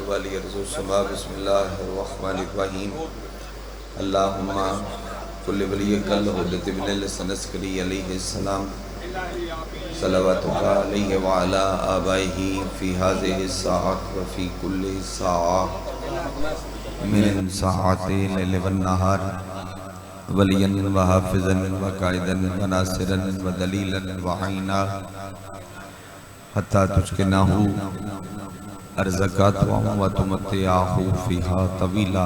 والی ارض السماء بسم اللہ الرحمن الرحیم اللہم کل ولیک الحجۃ ابن الحسن عسکری علیہ السلام صلواتک علیہ وعلا آبائہ فی ہذہ الساعۃ وفی کل ساعۃ من ساعات اللیل والنہار ولیاً وحافظاً وقائداً وناصراً ودلیلاً وعینا حتی تسکنہ ارزقات وتمتعہ فیہا طویلا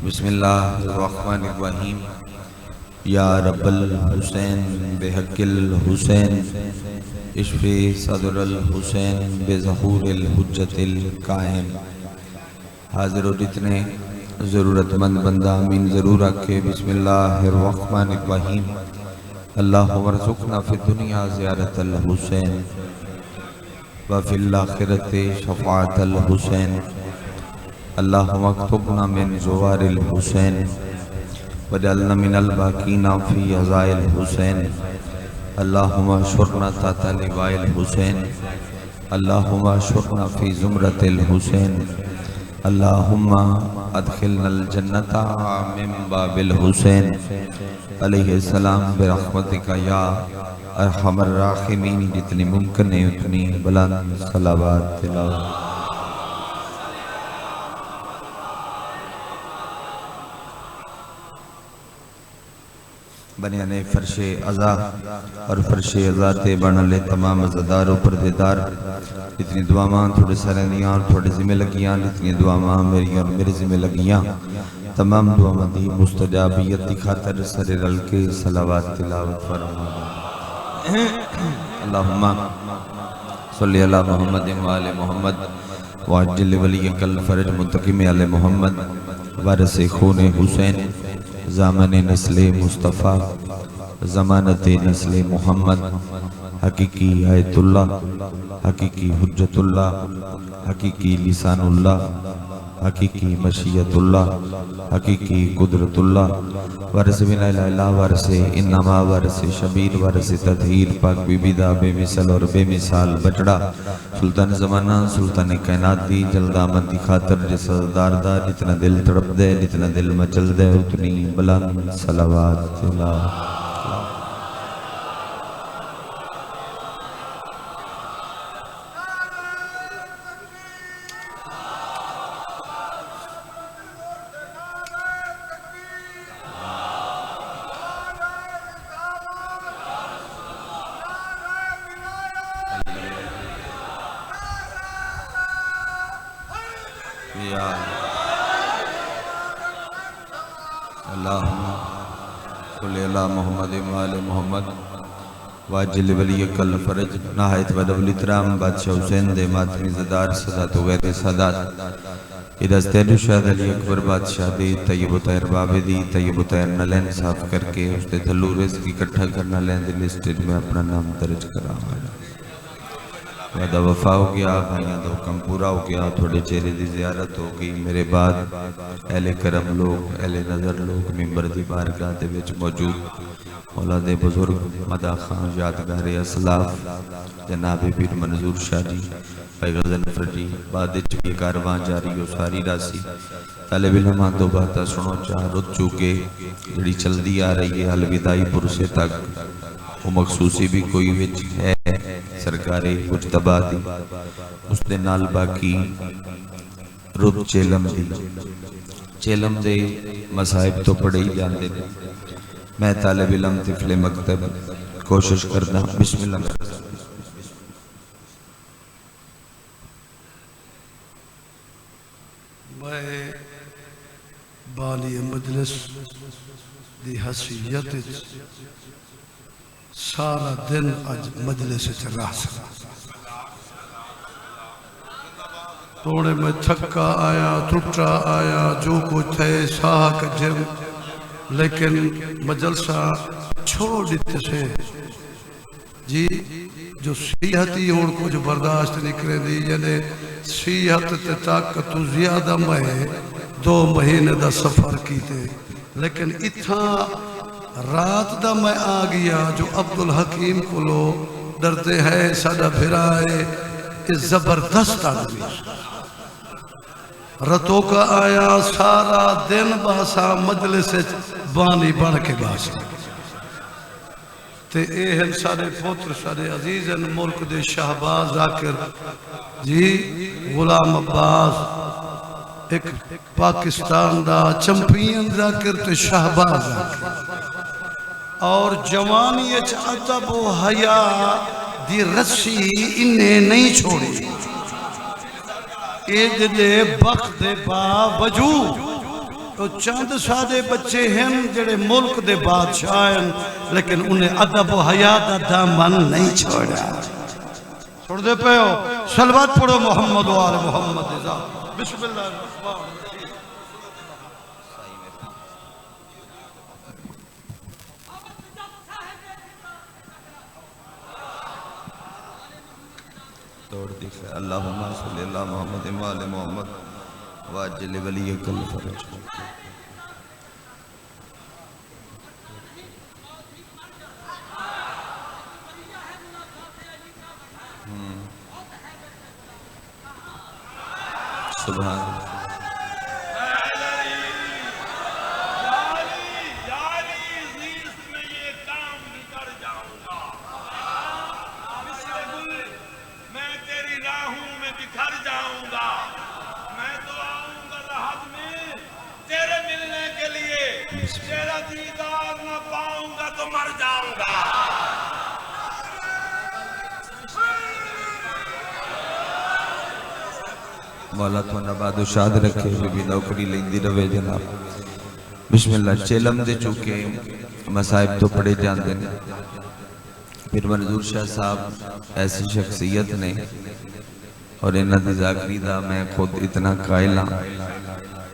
بسم اللہ الرحمن الرحیم یا رب الحسین بحق الحسین اشفی صدر الحسین بظہور الحجت القائم۔ حاضر و جتنے ضرورت مند بندہ آمین ضرور رکھے۔ بسم اللہ الرحمن الرحیم اللہم ارزقنا فی الدنیا زیارت الحسین وفی الاخرت شفاعت الحسین اللہم اکتبنا من زوار الحسین وجعلنا من الباقین فی عزاء الحسین اللہم اشرنا تحت لواء الحسین اللہم اشرنا فی زمرت الحسین اللہم ادخلنا الجنت من باب الحسین علیہ السلام برحمتک یا ارحم الراحمین۔ جتنی ممکن ہے اتنی بلند صلوات تلاوت۔ بنیانے فرش عزا اور فرش عزا تے بنالے تمام عزادار و پردیدار جتنی دعاواں تھوڑے سرینیاں اور تھوڑے ذمہ لگیاں جتنی دعاواں میری اور میرے ذمہ لگیاں تمام دعاواں دی مستجابیت دی خاطر سر رل کے صلوات تلاوت فرما۔ اللہم صلی علی محمد وآل محمد وعجل ولیک الفرج منتقم علی محمد وارث خون حسین زامن نسل مصطفیٰ ضمانت نسل محمد حقیقی آیت اللہ حقیقی حجت اللہ حقیقی لسان اللہ حقیقی مشیت اللہ حقیقی قدرت اللہ وارث بن لا الہ الا اللہ وارث انما وارث شبیر وارث تطہیر پاک بی بی دا بے مثل اور بے مثال بچڑا سلطان زمانہ سلطان کائنات دی جلد آمد دی خاطر جس دار دا جتنا دل تڑپ دے جتنا دل مچل دے اتنی بلند صلوات تلاوت۔ اللہم صلی اللہ محمد وآل محمد واجل ولیک الفرج نہایت ودول اکرام بادشاہ حسین دے ماتمی زدار سادات و غیر سادات ادھاز تیلو شاہد علی اکبر بادشاہ دے طیب و طاہر بابے دی طیب و طاہر نلین صاف کر کے اس دے تھلو رزق اکٹھا کرنا لین دے لسٹڈ میں اپنا نام درج کرا وعدہ وفا ہو گیا بھائیاں دو کم پورا ہو گیا تھوڑے چہرے دی زیارت ہو گئی میرے بعد اہل کرم لوگ اہل نظر لوگ ممبر دی بارگاہ دے وچ موجود مولا دے بزرگ مدہ خان یادگار اسلاف جناب پیر منظور شاہ جی بھائی غزن فرجی بعد چکی کارواں جاری ہو ساری راسی طالب علمان دو باتہ سنو چاہ رت چوکے جڑی چل دی آ رہی ہے الوداعی پرسے تک وہ مخصوصی بھی کوئی وچ ہے سرکاری کچھ دبا دی اس دے نال باقی رب چیلم دی چیلم دے مصائب تو پڑے ہی جاندے دے میں طالب علم طفل مکتب کوشش کرنا بسم اللہ میں بالی مجلس دی حسیت سارا دن اج مجلس رہ سکا توڑے میں تھکا آیا ٹوٹا آیا جو کچھ ہے ساہ کا جم لیکن مجلسہ چھوڑ دیتے سے جی جو صحتی اور کچھ برداشت نکلے دی یعنی صحت تے طاقت زیادہ میں 2 مہینے دا سفر کیتے لیکن اتھا رات دا میں آ گیا جو عبدالحکیم کو لو ڈرتے ہیں سادہ پھرائے اس زبردست آدمی رتوں کا آیا سارا دن باسا مجلس بانی بن کے باسا تے اے ہیں سارے پوتر سارے عزیز ہیں ملک دے شہباز ذاکر جی غلام عباس ایک پاکستان دا چمپئن ذاکر تے شہباز ذاکر اور جوانی اچ ادب و حیا دی رسی انہیں نہیں چھوڑی اے دے بخت دے باوجود تو چند سادے بچے ہیں جڑے ملک دے بادشاہ ہیں لیکن انہیں ادب و حیا دا دامن نہیں چھوڑا چھوڑ دے پہ ہو صلوات پڑھو محمد و آل محمد ذات بسم اللہ الرحمن الرحیم توڑ دکھا اللہم صلی اللہ محمد و آل محمد واجل ولی کل فرج سبحان تیرا دیدار نہ پاؤں گا تو مر جاؤں گا مولا تو نباد و شاد رکھے بھی نوکری لیندی روے جناب بسم اللہ چیلم دے چکے مسائب تو پڑے جان دیں پھر منظور شاہ صاحب ایسی شخصیت نے اور انہ دی ذاکری دا میں خود اتنا قائل ہاں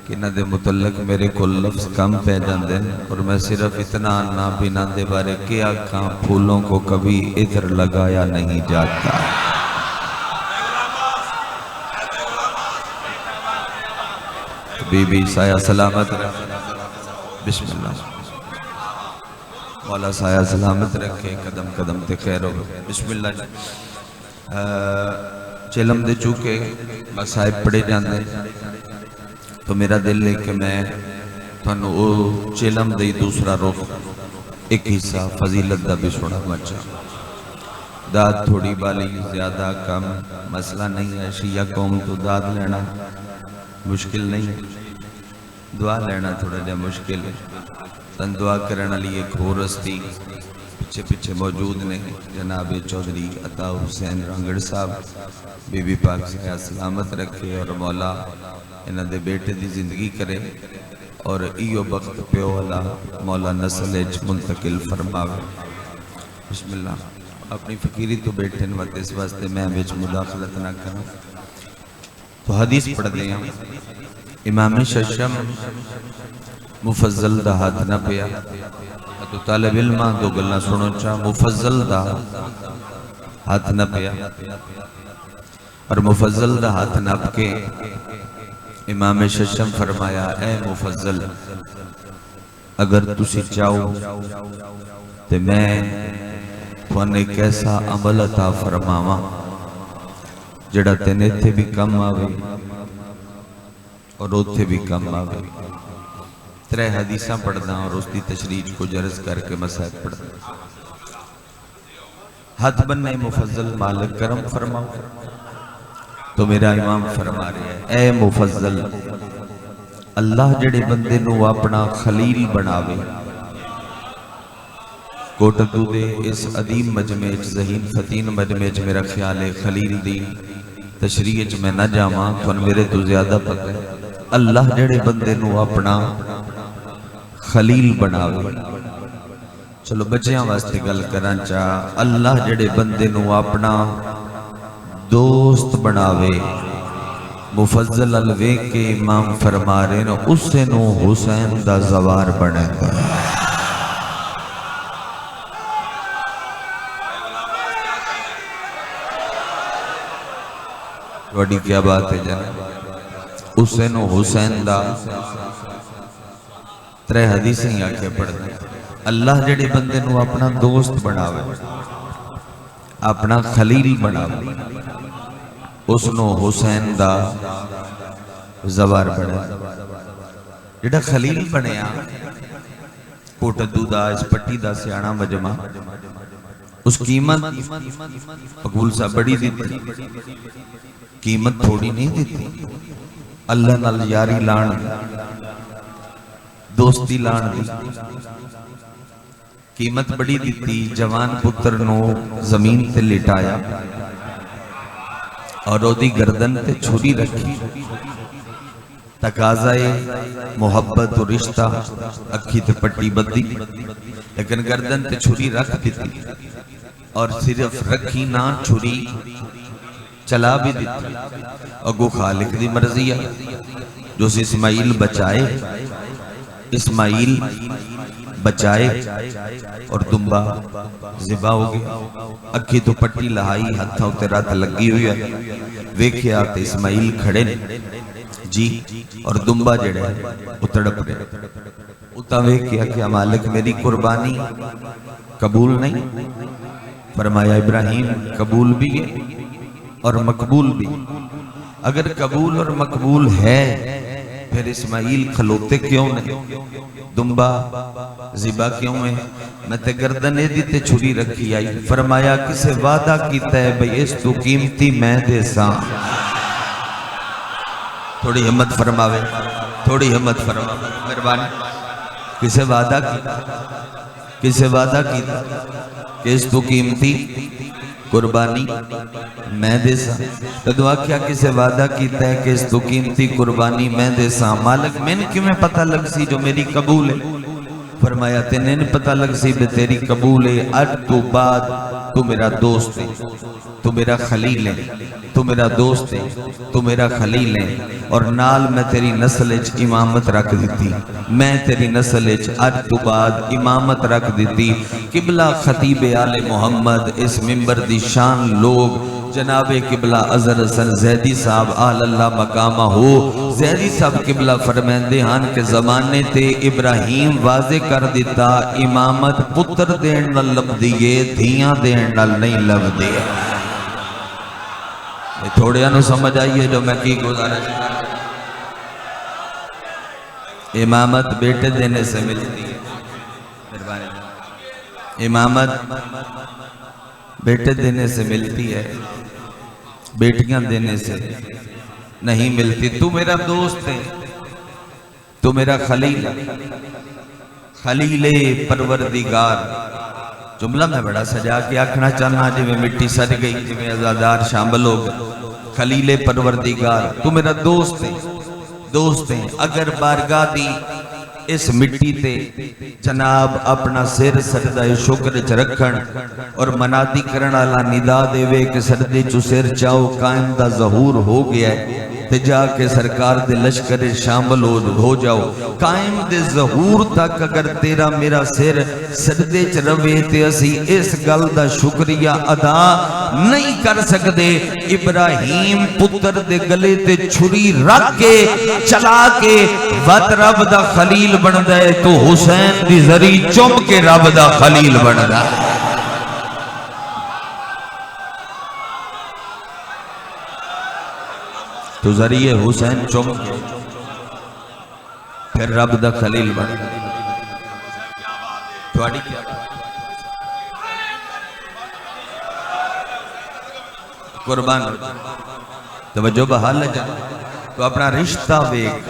کہ انہ دے متعلق میرے کو لفظ کم پہ جان دیں اور میں صرف اتنا آنا بنا دے بارے کیا کہاں پھولوں کو کبھی ادھر لگایا نہیں جاتا بی بی سایہ سلامت بسم اللہ مولا سایہ سلامت رکھے قدم قدم تے خیر ہو بسم اللہ چلم دے چوکے مسائب پڑے جاندے تو میرا دل ہے کہ میں تھانو چلم دے دوسرا روح ایک حصہ فضیلت دا بھی سوڑا بچا داد تھوڑی بالی زیادہ کم مسئلہ نہیں ہے شیعہ قوم تو داد لینا مشکل نہیں دعا لینا تھوڑا جا مشکل ہے تن دعا کرنا لیے ایک ہو رستی پچھے پچھے موجود نے جناب چودھری عطا حسین رنگڑ صاحب بی بی پاک سے سلامت رکھے اور مولا انہ دے بیٹے دی زندگی کرے اور ایو بخت پیو والا مولا نسل اچ منتقل فرماوے بسم اللہ اپنی فقیری تو بیٹھے نوات اس واسطے میں بیچ مداخلت نہ کروں تو حدیث پڑھ دیں امام ششم مفضل دا ہاتھ نہ پیا تو طالب علمہ دو گلنا سنو چاہ مفضل دا ہاتھ نہ پیا اور مفضل دا ہاتھ نہ پکے امام ششم فرمایا اے مفضل اگر تسی چاہو تو میں تھونے ایک ایسا عمل عطا فرماوا جڑا تینے تھے بھی کم آوے اور اوتھے بھی کم آوے ترے حدیثاں پڑھنا اور اس دی تشریح کو جرز کر کے مسائل پڑھنا ہاتھ بننے مفضل مالک کرم فرماؤ تو میرا امام فرما رہے ہیں اے مفضل اللہ جڑے بندے نو اپنا خلیل بناوے کوٹتو دے اس عدیم مجمع ذہین فتین مجمع میرا خیال ہے خلیل دی تشریح میں نہ جاما تو میرے تو زیادہ پتہ ہے اللہ جڑے بندے نو اپنا خلیل بناوے چلو بچیاں واسطے گل کران چاہ اللہ جڑے بندے نو اپنا دوست بناوے مفضل الوے کے امام فرما رہے نو اس سے نو حسین دا زوار بنے گا وڈی کیا بات ہے جناب اس سے نو حسین دا ترے حدیثیں ہی آکے پڑھ دیں اللہ جڑے بندے نو اپنا دوست بناوے اپنا خلیل بناوے اس نو حسین دا زوار بڑھا جڑا خلیل بنیا کوٹدو دا اس پٹی دا سیانا مجمع اس قیمت مقبول صاحب بڑی دیتی قیمت تھوڑی نہیں دیتی اللہ نال یاری لان دوستی لان دی قیمت بڑی دیتی جوان پتر نو زمین تے لٹایا اور او دی گردن تے چھری رکھی تقاضائے محبت و رشتہ اکھی تے پٹی بدی لیکن گردن تے چھری رکھ دیتی اور صرف رکھی نہ چھری چلا بھی دیتی اگو خالق دی مرضی ہے جو سے اسماعیل بچائے اور دمبا ذبح ہو گیا اکھی تو پٹی لہائی ہتھاں تے رات لگی ہوئی ہے ویکھیا تے اسماعیل کھڑے نے جی اور دمبا جڑے وہ تڑپ گئے اتا ویکھیا کہ مالک میری قربانی قبول نہیں فرمایا ابراہیم قبول بھی ہے اور مقبول بھی اگر قبول اور مقبول ہے پھر اسماعیل کھلوتے کیوں نہیں دمبا ذبح کیوں ہے میں تے گردن دی تے چھری رکھی آئی فرمایا کسے وعدہ کیتا ہے بھئی اس تو قیمتی میں دے ساں تھوڑی ہمت فرماوے مہربانی کسے وعدہ کیتا کہ اس تو قیمتی قربانی میں دے ساں تدعا کیا کسے وعدہ کیتا ہے کہ اس تو قیمتی قربانی میں دے ساں مالک میں نے کیوں میں پتہ لگ سی جو میری قبول ہے فرمایا تینے نے پتہ لگ سی بے تیری قبول ہے اج تو بعد تو میرا دوست ہے تو میرا خلیل ہے تو میرا دوست ہے تو میرا خلیل ہے اور نال میں تیری نسل اچ امامت رکھ دیتی میں تیری نسل اچ اج تو بعد امامت رکھ دیتی قبلہ خطیب آل محمد اس منبر دی شان لوگ جناب قبلہ عزر حسن زیدی صاحب آل اللہ مقامہ ہو زیدی صاحب قبلہ فرمیندے ہان کے زمانے تے ابراہیم واضح کر دیتا امامت پتر دین نہ لب دیئے دھیاں دین نہ نہیں لب دیئے تھوڑے انو سمجھ آئیے جو میں کی گزارش امامت بیٹے دینے سے ملتی ہے امامت بیٹے دینے سے ملتی ہے بیٹیاں دینے سے نہیں ملتی تو میرا دوست ہے تو میرا خلیل پروردگار جملہ میں بڑا سجا کے آکھنا چاہنا جی میں مٹی سج گئی جی میں ازادار شامل ہو گئے خلیل پروردگار تو میرا دوست ہے اگر بارگاہ دی اس مٹی تے جناب اپنا سر سجدہ شکر چ رکھن اور منادی کرن والا ندا دے وے کہ سجدے چ سر چاؤ قائم دا ظہور ہو گیا ہے تے جا کے سرکار دے لشکر شامل ہو جاؤ قائم دے ظہور تک اگر تیرا میرا سر سجدے چ روے تے اسی اس گل دا شکریہ ادا نہیں کر سکدے ابراہیم پتر دے گلے تے چھری رکھ کے چلا کے وت رب دا خلیل بندا ہے تو حسین دی زری چم کے رب دا خلیل بندا ہے تو ذریعے حسین چم کے پھر رب دا خلیل بندا ہے تھوڑی کیا قربان توجہ بحال ہے جانا تو اپنا رشتہ ویک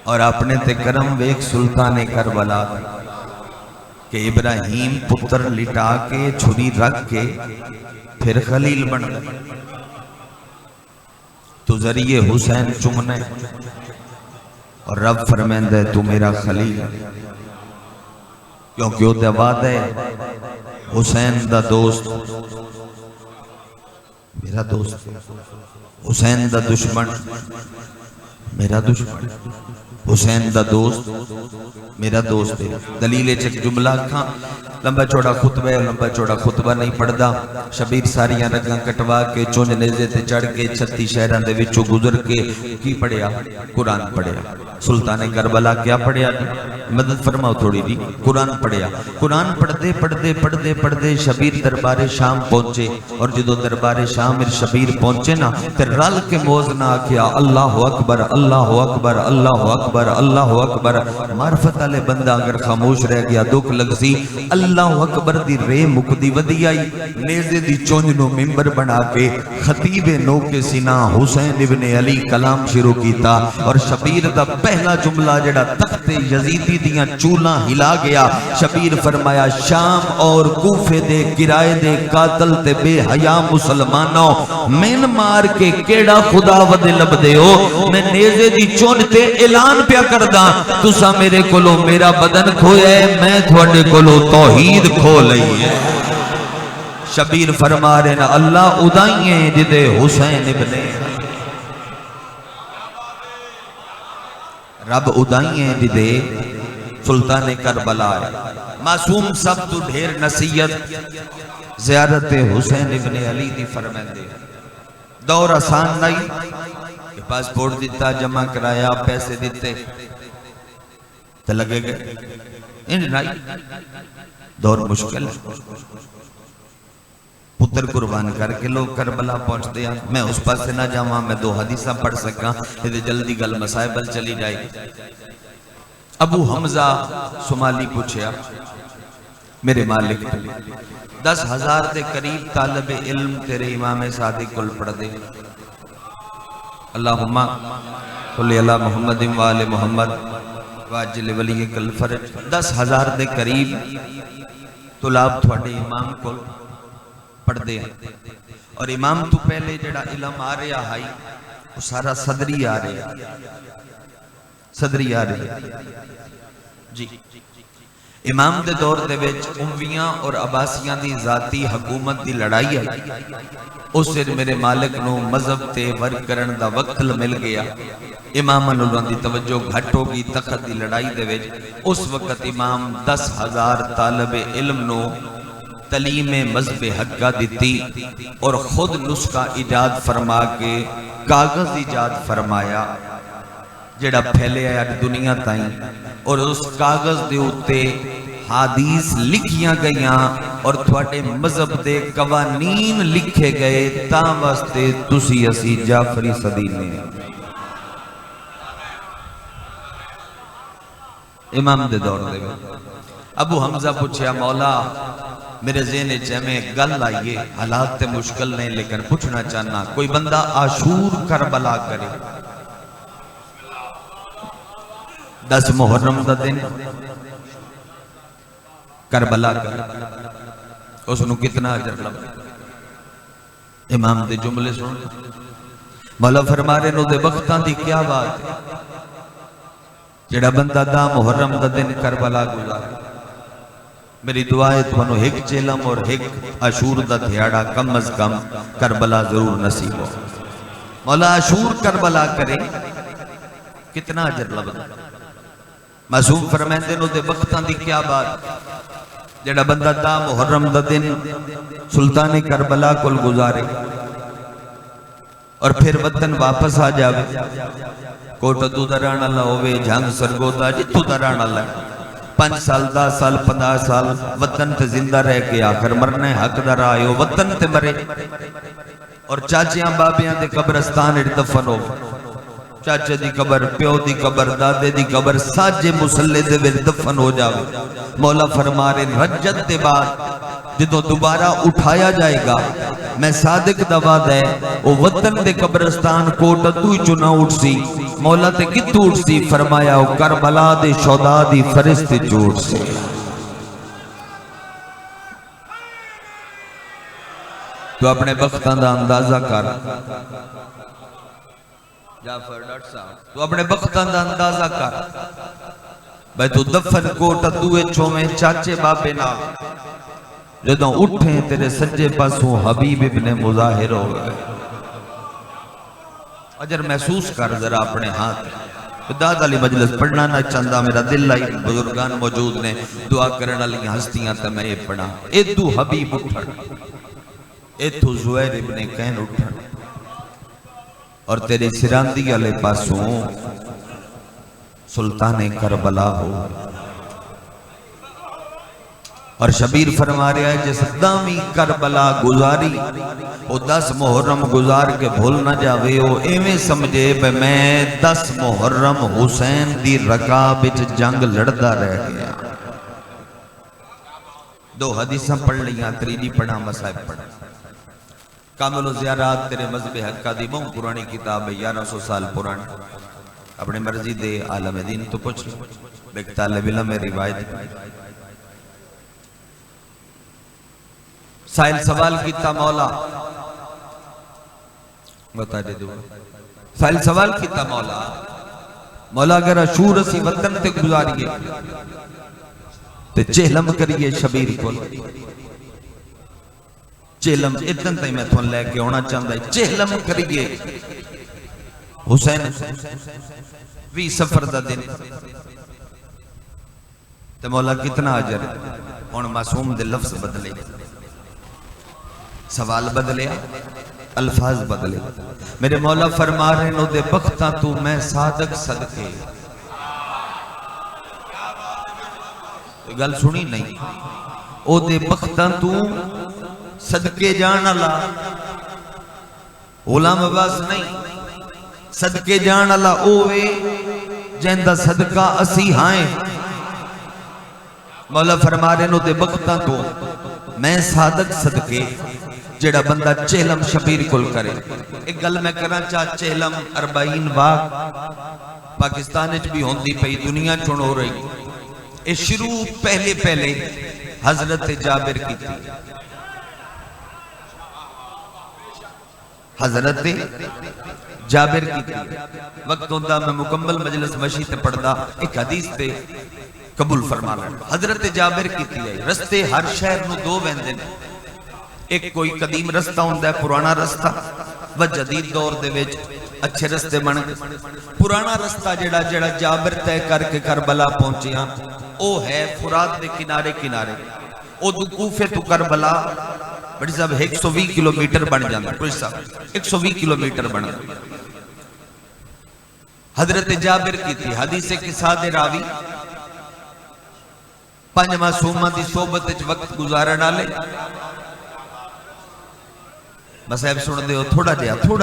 اور اپنے تے کرم ویک سلطان کربلا کہ ابراہیم پتر لٹا کے چھری رکھ کے پھر خلیل بن گئے تو ذریعے حسین چمنے اور رب فرمیندہ ہے تو میرا خلیل کیونکہ وہ وعدہ ہے حسین دا دوست میرا دوست حسین دا دشمن میرا دشمن حسین دا دوست میرا دوست ہے. دلیل ایک جملہ کھاں لمبا چوڑا خطبہ ہے، لمبا چوڑا خطبہ نہیں پڑھدا. شبیر ساریاں رگاں کٹوا کے چونج نیزے تے چڑھ کے 36 شہراں دے وچوں گزر کے کی پڑھیا؟ قرآن پڑھیا. سلطان کربلا کیا پڑھیا؟ مدد فرماؤ تھوڑی جی. قرآن پڑھیا. قرآن پڑھدے پڑھدے پڑھدے پڑھدے شبیر دربار شام پہنچے، اور جدو دربار شام شبیر پہنچے نا تے رل کے موزنا کیا اللہ اکبر اللہ اکبر اللہ اکبر اللہ اکبر. معرفت والے بندہ اگر خاموش رہ گیا دکھ لگ سی. اللہ اکبر دی رے مکدی ودی آئی، نیزے دی چونج نو ممبر بنا کے خطیب نو کے سینہ حسین ابن علی کلام شروع کیتا. اور شبیر دا پہلا جملہ جڑا تخت یزیدی دیاں چولاں ہلا گیا. شبیر فرمایا شام اور کوفے دے کرائے دے قاتل تے بے حیا مسلمانوں، مین مار کے کیڑا خدا ود لبدے ہو. میں نیزے دی چونج تے اعلان پیا کردا تسا میرے کولو میرا بدن کھویا ہے، میں تھوڑے کولو توحید کھو لئی ہے. شبیر فرما رہے نا اللہ ادائیں جدے حسین ابن رب ادائیں جدے سلطان کربلا ہے. معصوم سب تو ڈھیر نصیحت زیارت حسین ابن علی دی فرمائندے. دور آسان نہیں کہ پاسپورٹ دیتا جمع کرایا پیسے دیتے تو لگے گئے ان نہیں. دور مشکل ہے. پتر قربان کر کے لوگ کربلا پہنچ دیا. میں اس پاس سے نہ جاؤں، میں 2 حدیثہ پڑھ سکا یہ جلدی گل مسائبل چلی جائے. ابو حمزہ سمالی پوچھیا میرے مالک 10,000 دے قریب طالب علم تیرے امام صادق کل پڑھ دے. اللہم صلی علی محمد وآل محمد واجل ولی کل فرج. 10,000 دے قریب طلاب تھوڑے امام کو پڑھ دے. اور امام تو پہلے جڑا علم آ رہا ہے وہ سارا صدری آ رہا صدری آ رہا جی. امام دے دور دے وچ امویاں اور عباسیاں دی ذاتی حکومت دی لڑائی ہے. اس سے میرے مالک نو مذہب تے ورک کرن دا وقت مل گیا. امام نلوان دی توجہ گھٹ ہو گئی تخت دی لڑائی دے وچ. اس وقت امام 10,000 طالب علم نو تعلیم مذہب حقہ دیتی اور خود نسخہ ایجاد فرما کے کاغذ ایجاد فرمایا جڑا پھیلے آیا دنیا تائیں. اور اس کاغذ دے ہوتے حدیث لکھیاں گئیاں اور تھوڑے مذہب دے قوانین لکھے گئے تا واسطے تسی اسی جعفری صدی نے. امام دے دور دے ابو حمزہ پوچھیا مولا میرے ذہن میں گل آئیے، حالات تے مشکل نہیں لیکن پوچھنا چاہنا کوئی بندہ عاشور کربلا کرے 10 محرم دا دن کربلا کرے اس نو کتنا اجر لگے؟ امام دے جملے سن مولا فرما رہے نو دے وقتاں دی کیا بات ہے جڑا بندہ دا محرم دا دن کربلا گزارے. میری دعائے تھانو ایک چیلم اور ایک عاشور دا دھیاڑا کم از کم کربلا ضرور نصیب ہو. مولا عاشور کربلا کرے کتنا اجر لبدا؟ معصوم فرمائندے نو دے وقتاں دی کیا بات جڑا بندہ دا محرم دا دن سلطان کربلا کل گزارے اور پھر وطن واپس آ جاوے. کوٹا تو درانا اللہ ہوئے جھانگ سرگودا جتو درانا اللہ 5 سال 10 سال 50 سال وطن تے زندہ رہ کے آخر مرنے حق در آئے ہو وطن تے مرے. اور چاچیاں بابیاں دے قبرستان ارتفن ہو. چاچے دی قبر پیو دی قبر دادے دی قبر ساجے مسلے دے دفن ہو جاوے. مولا فرما رہے رجت دے بعد جدو دوبارہ اٹھایا جائے گا میں صادق دا وعدہ ہے وہ وطن دے قبرستان کوٹ تو چنا اٹھ سی. مولا تے کتو اٹھ سی؟ فرمایا وہ کربلا دے شہداء دی فرشتے جوڑ سی. تو اپنے وقتاں دا اندازہ کر جعفر ڈاکٹر صاحب تو اپنے وقتاں دا اندازہ کر بھائی تو دفن کوٹ دوے چومیں چاچے باپے نہ جدوں اٹھیں تیرے سجے پاسوں حبیب ابن مظاہر ہو گئے. اجر محسوس کر ذرا اپنے ہاتھ داد علی مجلس پڑھنا نہ چاہتا، میرا دل لائی بزرگان موجود نے دعا کرنے والی ہستیاں تے میں یہ پڑھا. ادو حبیب اٹھن، اتو زہیر ابن کین اٹھن، اور تیری سراندی والے پاسوں سلطان کربلا ہو. اور شبیر فرما رہا ہے جس دامی کربلا گزاری وہ 10 محرم گزار کے بھول نہ جاوے ہو، ایویں سمجھے بے میں 10 محرم حسین دی رکاب وچ جنگ لڑدا رہ گیا. 2 حدیثاں پڑھ لیاں، تریجی پڑھا مصائب پڑھا. کامل و زیارات تیرے مذہب حقہ دی بہت پرانی کتاب ہے، 1100 سال پرانی. اپنے مرضی دے عالم دین تو پوچھ لو، ایک طالب علم روایت. سائل سوال کیتا مولا، بتا دے دو. سائل سوال کیتا مولا اگر اشور اسی وطن تے گزاریے تے چہلم کریے شبیر کو. چہلم اتن تے میں تھون لے کے ہونا چاہتا ہے، چہلم کریے حسین بھی سفر دا دن تے مولا کتنا عجر. ہن معصوم دے لفظ بدلے، سوال بدلے، الفاظ بدلے. میرے مولا فرما رہے نو دے بختاں تو میں صادق صدقے. گل سنی نہیں، او دے بختاں تو صدقے جان اللہ. غلام عباس نہیں، صدقے جان اللہ اوے جہندہ صدقہ اسی ہائیں. مولا فرما رہے نو دے بختاں تو میں صادق صدقے جیڑا بندہ چہلم شبیر کل کرے. ایک گل میں کرنا چاہ، چہلم 40 واق پاکستان اچھ بھی ہوندی پئی، دنیا چون ہو رہی. اس شروع پہلے حضرت جابر کی تھی. حضرت جابر کی تھی. وقت ہوندہ میں مکمل مجلس مشی تے پڑھدا ایک حدیث تے قبول فرما لیں. حضرت جابر کی تھی ہے رستے ہر شہر نو 2 ویندے نے. ایک کوئی قدیم رستہ ہوندہ ہے، پرانا رستہ، و جدید دور دے وچ اچھے رستے بن گئے. پرانا رستہ جڑا جابر طے کر کے کربلا پہنچیاں او ہے فرات دے کنارے. او دو کوفے تو کربلا بڑی صاحب 120 کلومیٹر بن جانا. بڑی صاحب 120 کلومیٹر بن گئے. حضرت جابر کی تھی حدیث کے سادے راوی 5 معصومہ دی صحبت وچ وقت گزارن والے. مسائب سن دے ہو تھوڑا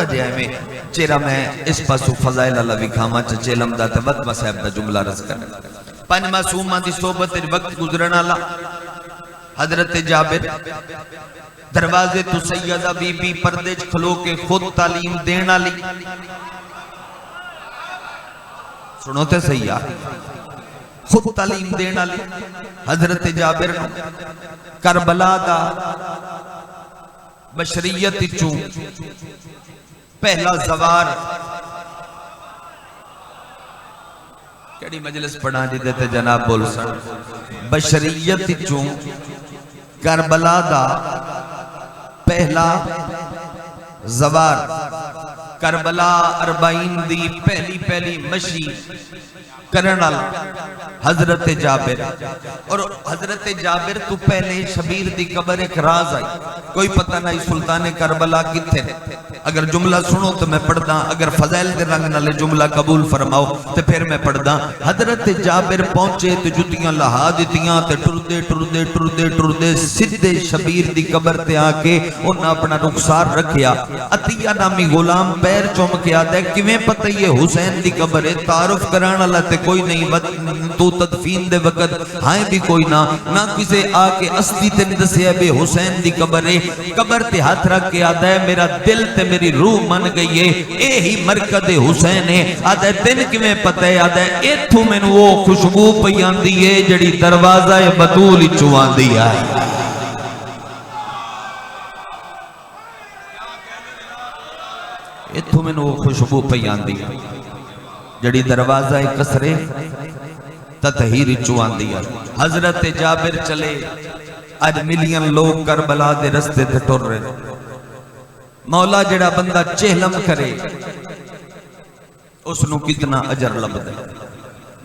جیا میں چہرہ میں اس پاسو فضائل اللہ وکھاما چلم دا تے ود مسائب دا جملہ رس کر. 5 معصومہ دی صحبت وچ وقت گزرن والا حضرت جابر دروازے تو سیدہ بی بی پردے وچ کھلو کے خود تعلیم دین والی. سنو تے صحیح آ، خود تعلیم دین والی حضرت جابر نو کربلا دا بشریت چوں پہلا زوار. کیڑی مجلس پڑھا جی دیتے جناب بول سن. بشریت چوں کربلا دا پہلا زوار. کربلا 40 دی پہلی مشی کرنال حضرت جابر. اور حضرت جابر تو پہلے شبیر دی قبر ایک راز آئی، کوئی پتہ نہیں سلطان کربلا کتھے. اگر جملہ سنو تو میں پڑھ دا، اگر فضائل دے رنگ نالے جملہ قبول فرماؤ تو پھر میں پڑھ دا. حضرت جابر پہنچے تو جتیاں لہا دیتیاں تے ٹردے سدھے شبیر دی قبر تے آکے انہاں اپنا رخسار رکھیا. عطیہ نامی غلام پیر چوم کے آدھا ہے کیویں پتہ یہ حسین دی قبر ہے. تعارف کران اللہ تے کوئی نہیں، تو تدفین دے وقت ہائیں بھی کوئی نہ کسے آکے اسلی تے دسیا بے حسین دی قبر ہے. قبر تے ہاتھ رکھ کے آدھا ہے میرا دل تے میری روح من گئی ہے، اے ہی مرکز حسین ہے. آدھا ہے تین کیویں پتہ ہے؟ آدھا ہے ایتھوں میں وہ خوشبو پئی آندی ہے جڑی دروازہ بطول چوں آندی ہے. ایتھوں میں وہ خوشبو پئی آندی ہے جڑی دروازہ قصرے تطہیر چوں آندی ہے. حضرت جابر چلے، اج ملین لوگ کربلا دے رستے تے ٹر رہے. مولا جڑا بندہ چہلم کرے اس نو کتنا اجر لبدا ہے۔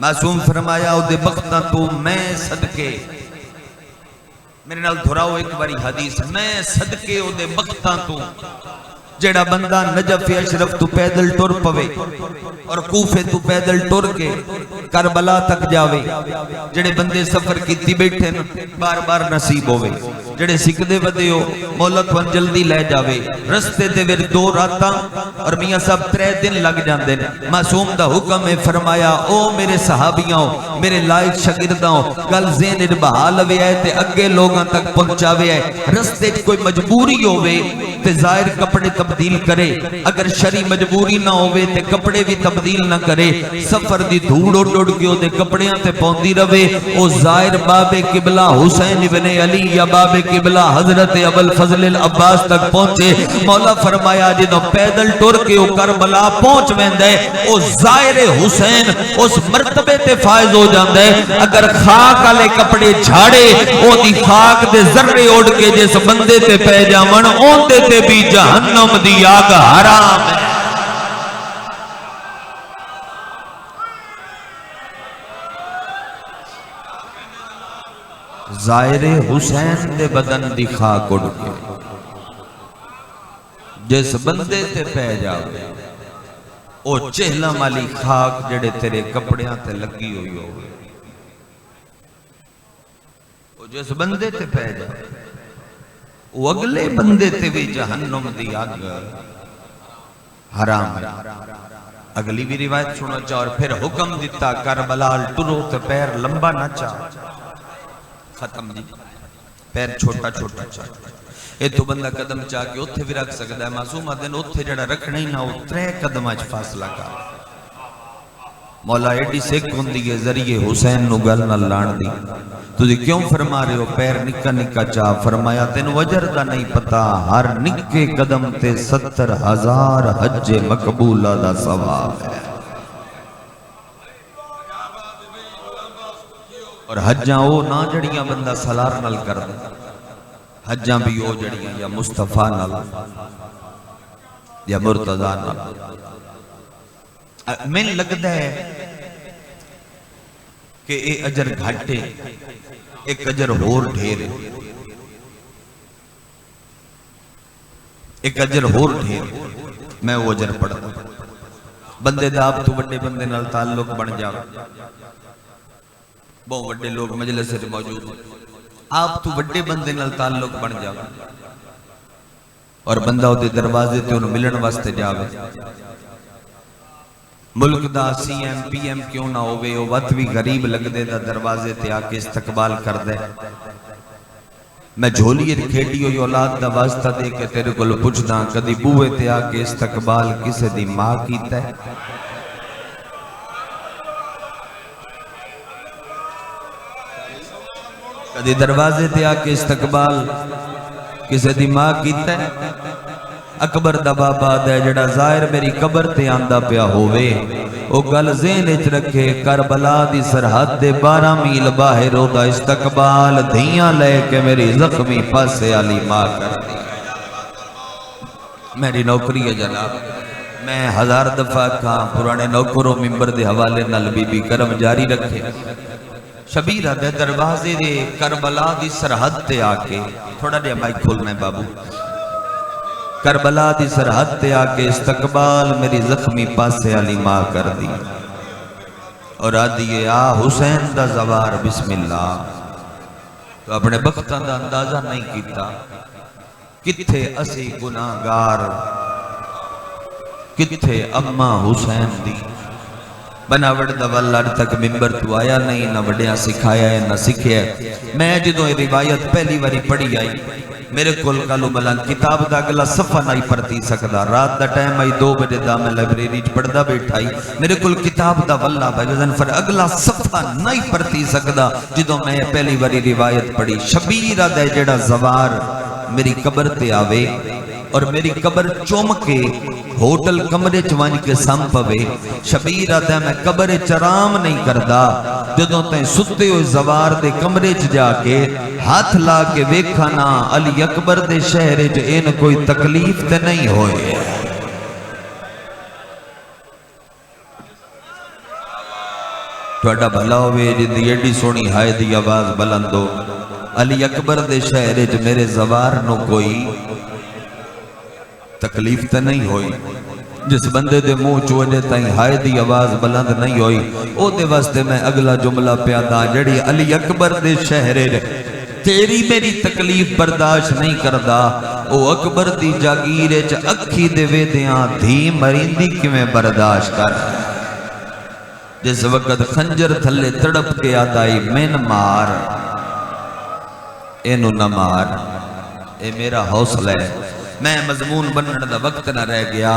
معصوم فرمایا او دے بختاں تو میں صدقے، میرے نال دہراؤ ایک باری حدیث، میں صدقے او دے بختاں تو جیڑا بندہ نجف اشرف تو پیدل ٹر پوے اور کوفے تو پیدل ٹر کے کربلا تک جاوے، جڑے بندے سفر کیتی بیٹھے نا بار بار نصیب ہوئے، جڑے سکھدے ودے ہو مولت ون جلدی لے جاوے، رستے دے ویر 2 راتاں اور میاں صاحب 3 دن لگ جاندے نے۔ معصوم دا حکم ہے فرمایا او میرے صحابیاں میرے لائق شاگرداں گل ذہن وچ بہا لوے ہے تے اگے لوگاں تک پہنچاوے ہے، رستے وچ کوئی مجبوری ہووے تے ظاہر کپڑے تبدیل کرے، اگر شرعی مجبوری نہ ہووے تے کپڑے بھی تبدیل نہ کرے، سفر دی دھوڑ اڑ اڑ کے دے کپڑیاں تے پوندی رہے، او ظاہر باب قبلہ حسین ابن علی یا باب قبلہ حضرت ابو الفضل العباس تک پہنچے۔ مولا فرمایا جدوں پیدل ٹر کے او کربلا پہنچ ویندا ہے، او ظاہر حسین اس مرتبے تے فائز ہو جاندا ہے، اگر خاک والے کپڑے جھاڑے او دی خاک دے ذرے اڑ کے جس بندے تے پے جاون اون تے بھی جہنم دی آگ حرام ہے۔ ظاہر حسین دے بدن دی خاک اڑ کے جس بندے تے پہ جاوے او چہلا مالی خاک جڑے تیرے کپڑیاں تے لگی ہوئی ہوئے، او جس بندے تے پہ جاوے وہ اگلے بندے تے بھی جہنم دی آگ حرام ہے۔ اگلی بھی روایت سنو چاہ اور پھر حکم دیتا کربلال ٹرو تے پیر لمبا نہ چاہ، ختم جی، پیر چھوٹا چھوٹا چاہ، اے تو بندہ قدم چاہ کے اتھے بھی رکھ سکتا ہے، معصوم آدھن اتھے جڑا رکھنا ہی نہ ہو 3 قدم آج فاصلہ کا۔ مولا ایڈی سکھ ہوندی ہے ذریعے حسین نو گل نہ لان دی، تجھے کیوں فرما رہے ہو پیر نکا نکا چاہ؟ فرمایا تین وجر دا نہیں پتا، ہر نکے قدم تے 70,000 حج مقبولہ دا ثواب ہے، اور حجاں او نہ جڑیاں بندہ سلار نال کر دے، حجاں بھی او جڑیاں یا مصطفیٰ نال یا مرتضیٰ نال۔ میں لگتا ہے کہ اے اجر گھٹے، ایک اجر ہور ڈھیرے، ایک اجر ہور ڈھیرے۔ میں وہ اجر پڑھتا بندے دا آپ تو بڑے بندے نال تعلق بن جاؤ، بہت بڑے لوگ مجلس سے موجود ہیں، آپ تو بڑے بندے نال تعلق بن جاؤ اور بندہ ہوتے دروازے تے انہوں ملن واسطے جاوے، ملک دا سی ایم پی ایم کیوں نہ ہوئے، وہ وقت بھی غریب لگ دے دا دروازے تے آکے استقبال کر دے۔ میں جھولی کھیڑی ہوئی اولاد دا واسطہ دے کے تیرے کو پوچھ داں کدی بوئے تے آکے استقبال کسے دی ماں کیتا ہے؟ کدی دروازے تے آکے استقبال کسے دی ماں کیتا ہے؟ اکبر دا بابا دے جڑا ظاہر میری قبر تے آندہ پیا ہوئے، او گل ذہن وچ رکھے کربلا دی سرحد دے 12 میل باہر او دا استقبال دھیاں لے کے میری زخمی پاسے علی ماں کر دی۔ میری نوکری ہے جناب، میں 1000 دفعہ کہاں پرانے نوکروں ممبر دے حوالے نال بی بی کرم جاری رکھے، شبیر دے دروازے دے کربلا دی سرحد تے آکے، تھوڑا دیا مائک کھولنا ہے بابو، کربلا دی سرحد تے آکے استقبال میری زخمی پاسے علی ماں کر دی، اور آدھیے آ حسین دا زوار بسم اللہ۔ تو اپنے بختاں دا اندازہ نہیں کیتا، کتھے اسی گناہگار، کتھے اماں حسین دی بناوڑ دا واللہ تک ممبر تو آیا نہیں، نہ وڈیاں سکھایا ہے نہ سکھیا ہے۔ میں جدوں یہ روایت پہلی واری پڑھی آئی، میرے کول کالو ملان کتاب دا اگلا صفحہ نہیں پڑھتی سکدا، رات دا ٹائم آئی 2 بجے دا میں لائبریری پڑھدا بیٹھائی، میرے کول کتاب دا واللہ بجن فر اگلا صفحہ نہیں پڑھتی سکدا جدوں میں پہلی واری روایت پڑھی۔ شبیر دے جڑا زوار میری قبر تے آوے اور میری قبر چوم کے ہوٹل کمرے چوانج کے سم پوے، شبیر آتا ہے میں قبر چرام نہیں کردہ، جدوں تین ستے ہوئے زوار دے کمرے چ جا کے ہاتھ لا کے ویکھانا علی اکبر دے شہر چ این کوئی تکلیف تے نہیں ہوئے۔ تھوڑا بھلا ہوئے جدی ایڈی سونی ہائے دی آواز بلند ہو علی اکبر دے شہر وچ میرے زوار نو کوئی تکلیف تے نہیں ہوئی جس بندے دے منہ چوجے تائیں ہائے دی آواز بلند نہیں ہوئی او دے واسطے میں اگلا جملہ پیادا جڑی علی اکبر دے شہر تیری میری تکلیف برداشت نہیں کردا او اکبر دی جاگیر وچ اکھی دے ویدیاں دھی مریندی کیویں برداشت کر جس وقت خنجر تھلے تڑپ کے آدائی من مار اینو نہ مار اے میرا حوصلہ ہے میں مضمون بننے دا وقت نہ رہ گیا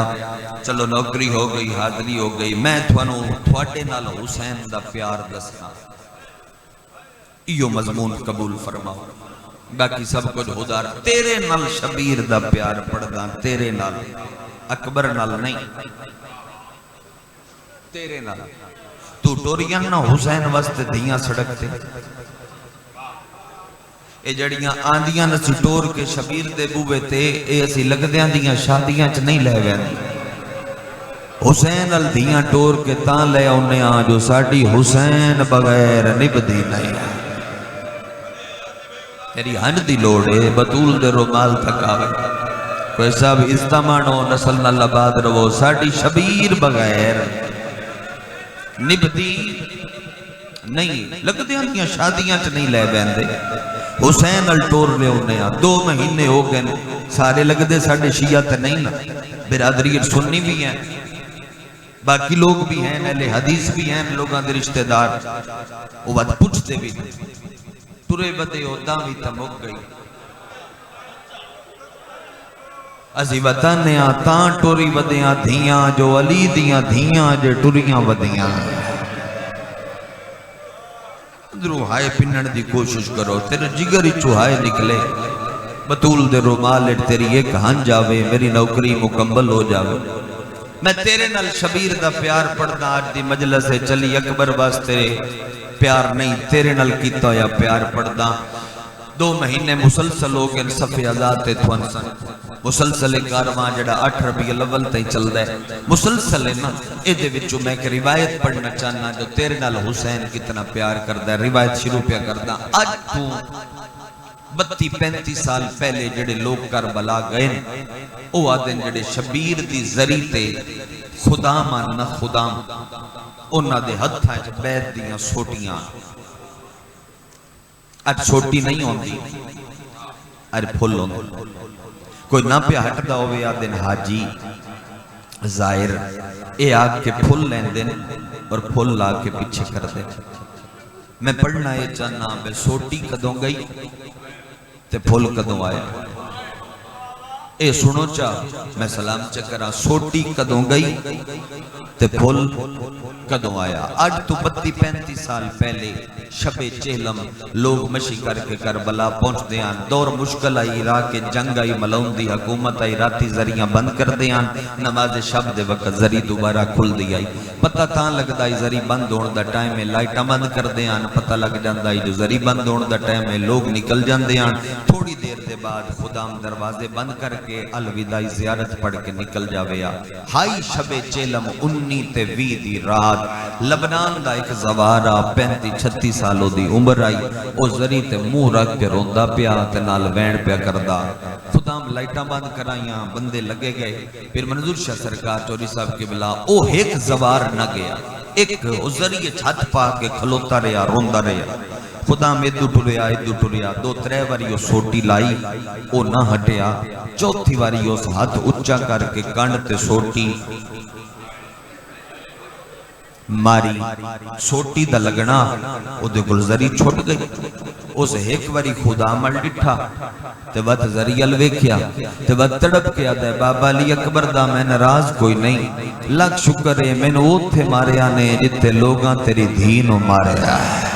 چلو نوکری ہو گئی حاضری ہو گئی میں تھوڑے نال حسین دا پیار دسنا ایو مضمون قبول فرماؤ باقی سب کچھ خدا تیرے نال شبیر دا پیار پڑھدا تیرے نال اکبر نال نہیں تیرے نال تو ٹوریاں نہ حسین واسطے دیاں سڑک تے اے جڑیاں آندیاں نہ سٹور کے شبیر دے بوے تے اے اسی لگدیاں دیاں شادیاں چ نہیں لے گئے حسین ال دیاں ٹور کے تاں لے اونے آ جو ساڈی حسین بغیر نبدی نہیں تیری ہن دی لوڑ ہے بطول دے رومال تھکاوے کوئی صاحب استمانو نسل نال آباد رہو ساڈی شبیر بغیر نبدی نہیں لگدیاں دیاں شادیاں چ نہیں لے بیندے حسین الٹور لے ہونے ہیں 2 مہینے ہو گئے سارے لگدے ساڑھے شیعہ تے نہیں نا برادری سنی بھی ہیں باقی لوگ بھی ہیں اہل حدیث بھی ہیں لوگاں دے رشتہ دار وہ بات پوچھتے بھی ترے بدے ہوتا بھی تمک گئی اسی وطنیاں تاں ٹوری ودیاں دھیاں جو علی دیاں دھیاں جو ٹوریاں ودیاں اندروں ہائے پنن دی کوشش کرو تیرے جگر چوہائے نکلے بطول دے رومال تیری ایک ہن جاوے میری نوکری مکمل ہو جاوے میں تیرے نال شبیر دا پیار پڑھدا آج دی مجلس ہے چلی اکبر واسطے پیار نہیں تیرے نال کیتا یا پیار پڑھدا 2 مہینے مسلسل ہو گئے صفحے آزاد تھون سن مسلسل کارواں جڑا 8 ربیع الاول تائیں چلدا ہے مسلسل ہے نا اے دے وچوں میں ایک روایت پڑھنا چاہنا جو تیرے نال حسین کتنا پیار کردا ہے روایت شروع پیا کردا اج تو 32-35 سال پہلے جڑے لوگ کربلا گئے او آدن جڑے شبیر دی زری تے خدا مان نہ خدا انہاں دے ہتھاں وچ بیت دیاں سوٹیاں اج چھوٹی نہیں ہوندی اج پھل ہوندی کوئی نہ پہ ہٹدا ہوئے آدن حاجی ظاہر اے آگ کے پھل لین دن اور پھل لا کے پیچھے کر دیں میں پڑھنا یہ چاہنا بے سوٹی کدوں گئی تے پھل کدوں آیا اے سنو چاہ میں سلام چکرہ سوٹی کدوں گئی تے پھل کدوں آیا آج تو 32-35 سال پہلے شب چہلم لوگ مشی کر کے کربلا پہنچ دیان دور مشکل آئی عراق کے جنگ آئی ملون دی حکومت آئی راتی ذریعہ بند کر دیان نماز شب دے وقت ذری دوبارہ کھل دی آئی پتہ تاں لگ دائی ذری بند ہون دا ٹائم ہے لائٹہ بند کر دیان پتہ لگ جاندائی جو ذری بند ہون دا ٹائم ہے لوگ نکل جان دیان تھوڑی دیر دے بعد خدام دروازے بند کر کے الوداعی زیارت پڑھ کے نکل جاویا ہائی شب چہلم 19 تے 20 دی رات لبنان دا ایک زوارہ 35-36 سالوں دی عمر آئی او ذری تے منہ رکھ کے روندہ پیا تے نال وین پیا کردہ خدام لائٹاں بند کرائیاں بندے لگے گئے پھر منظور شاہ سرکار چوری صاحب کے بلا او ایک زوار نہ گیا ایک ذری چھت پا کے کھلوتا رہا روندہ رہا خدام ادھو ٹریا 2-3 واری او سوٹی لائی او نہ ہٹیا چوتھی واری اس ہاتھ اچھا کر کے کانڈ تے سوٹی ماری سوٹی دا لگنا او دے گلزری چھوٹ گئی اس ایک واری خدا مل ڈٹھا تے وقت ذریعہ لویکھیا تے وقت تڑپ کیا دے بابا علی اکبر دا میں نراز کوئی نہیں لکھ شکر ہے میں نے وہ تھے مارے آنے جتے لوگاں تیری دھینوں مارے آئے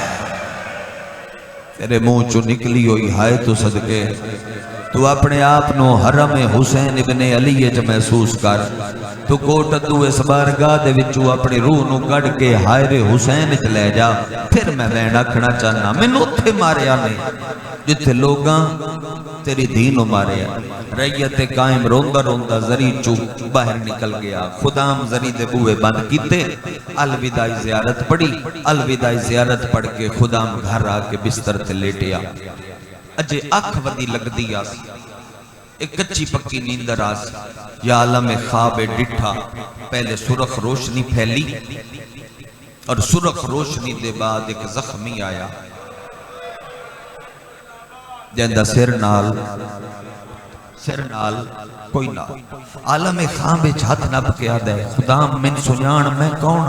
تیرے منہ چو نکلی ہوئی ہائے تو صدقے تو اپنے آپنو حرم حسین ابن علی جو محسوس کر تو کوٹ تو اس بارگاہ دے وچو اپنی روح نو کڑ کے حائر حسین چلے جا پھر میں وین رکھنا چاہنا میں نوتھے مارے آنے جتھے لوگاں تیری دینوں مارے ریت قائم روندہ روندہ ذری چو باہر نکل گیا خدام ذری دے بوئے بند کیتے الوداعی زیارت پڑھی، الوداعی زیارت پڑھ کے خدا گھر آ کے بستر تے لیٹیا، اجے اکھ ودی لگ دی آس، ایک کچی پکی نیندر آس، یا عالم خواب ڈٹھا، پہلے سرخ روشنی پھیلی اور سرخ روشنی دے بعد ایک زخمی آیا جہندہ سر نال کوئی نہ، عالم خواب ہاتھ نب کے آدھے خدا من سنیان میں کون